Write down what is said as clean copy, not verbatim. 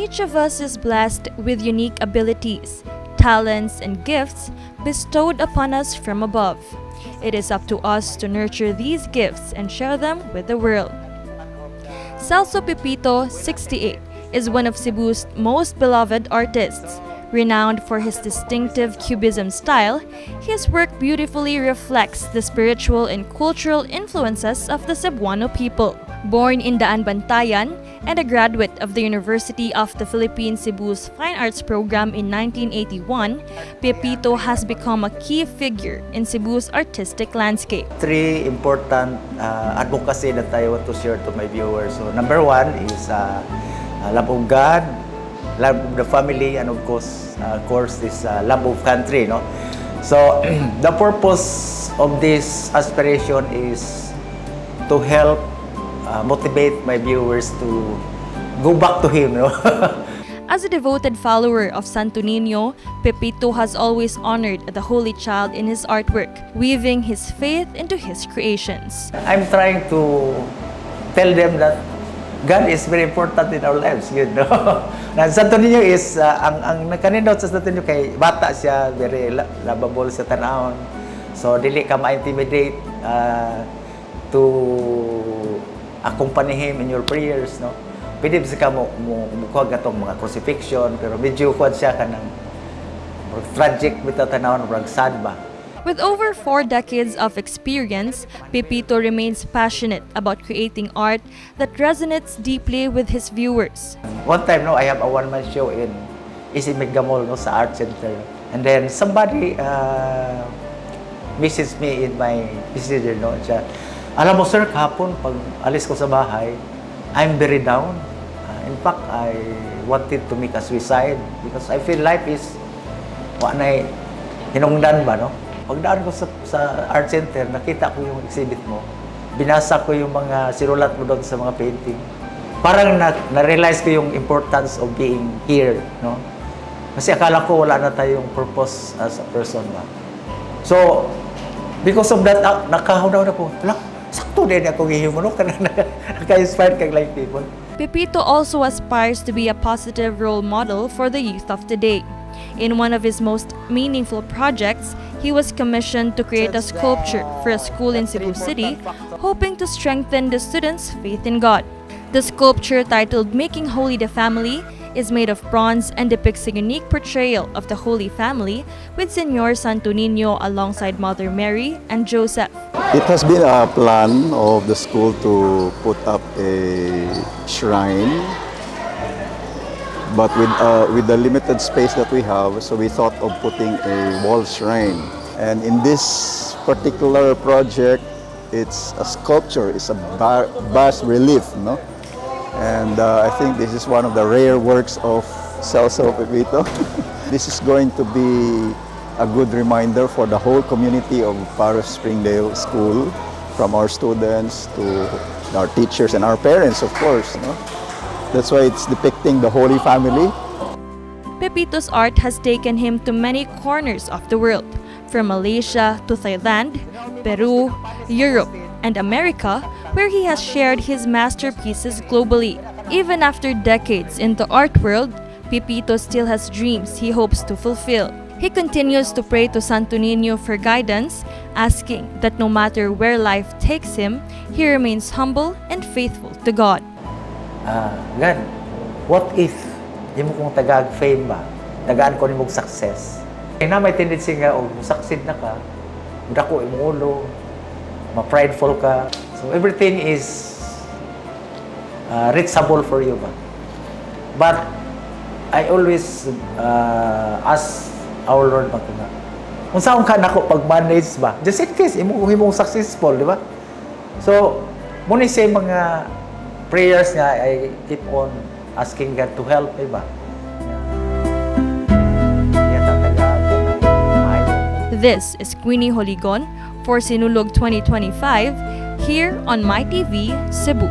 Each of us is blessed with unique abilities, talents, and gifts bestowed upon us from above. It is up to us to nurture these gifts and share them with the world. Celso Pepito, 68, is one of Cebu's most beloved artists. Renowned for his distinctive cubism style, his work beautifully reflects the spiritual and cultural influences of the Cebuano people. Born in Daanbantayan and a graduate of the University of the Philippines Cebu's Fine Arts program in 1981, Pepito has become a key figure in Cebu's artistic landscape. Three important advocacy that I want to share to my viewers. So number one is love of God, love of the family, and of course this love of country. No? So the purpose of this aspiration is to help motivate my viewers to go back to Him. No? As a devoted follower of Santo Niño, Pepito has always honored the Holy Child in his artwork, weaving his faith into his creations. I'm trying to tell them that God is very important in our lives, you know. Na Santo Niño is, ang nakanindot sa Santo Niño kay bata siya, very lovable sa tanahon. So, dili ka ma-intimidate to accompany Him in your prayers, no? Pwede bisa ka mukuha gatong mga crucifixion, pero medyo kuhan siya ka ng tragic bitaw tanahon, murag sad ba? With over 4 decades of experience, Pepito remains passionate about creating art that resonates deeply with his viewers. One time, no, I have a one-man show in Megamall, no, sa Art Center. And then somebody messaged me in my messenger, no, siya, alam mo sir, kahapon pag alis ko sa bahay, I'm very down. In fact, I wanted to make a suicide because I feel life is wanay hinungdan ba, no? Pagdaan ko sa Art Center, nakita ko yung exhibit mo. Binasa ko yung mga sinulat mo doon sa mga painting. Parang na-realize ko yung importance of being here, no? Kasi akala ko wala na tayong purpose as a person, ba? So, because of that, nakahunaw na po. Sakto din ako gihimo, no? Naka-inspired kang like people. Pepito also aspires to be a positive role model for the youth of today. In one of his most meaningful projects, he was commissioned to create a sculpture for a school in Cebu City, hoping to strengthen the students' faith in God. The sculpture, titled Making Holy the Family, is made of bronze and depicts a unique portrayal of the Holy Family with Señor Santo Niño alongside Mother Mary and Joseph. It has been a plan of the school to put up a shrine, but with the limited space that we have, so we thought of putting a wall shrine. And in this particular project, it's a sculpture, it's a bas relief, no? And I think this is one of the rare works of Celso Pepito. This is going to be a good reminder for the whole community of Paris Springdale School, from our students to our teachers and our parents, of course. No? That's why it's depicting the Holy Family. Pepito's art has taken him to many corners of the world, from Malaysia to Thailand, Peru, Europe, and America, where he has shared his masterpieces globally. Even after decades in the art world, Pepito still has dreams he hopes to fulfill. He continues to pray to Santo Niño for guidance, asking that no matter where life takes him, he remains humble and faithful to God. God, what if di mo kong tagag fame ba? Tagaan ko ni mong success. Kaya na may tendency nga, succeed na ka, dako imong ulo, ma-prideful ka. So everything is reachable for you ba? But I always ask our Lord ba nga, kung saan ka nako pag-manage ba? Just in case, imong successful, di ba? So, muna sa mga prayers nga, I keep on asking God to help, di ba? This is 𝗙𝗍 𝗳𝗍 for Sinulog 2025 here on MyTV Cebu.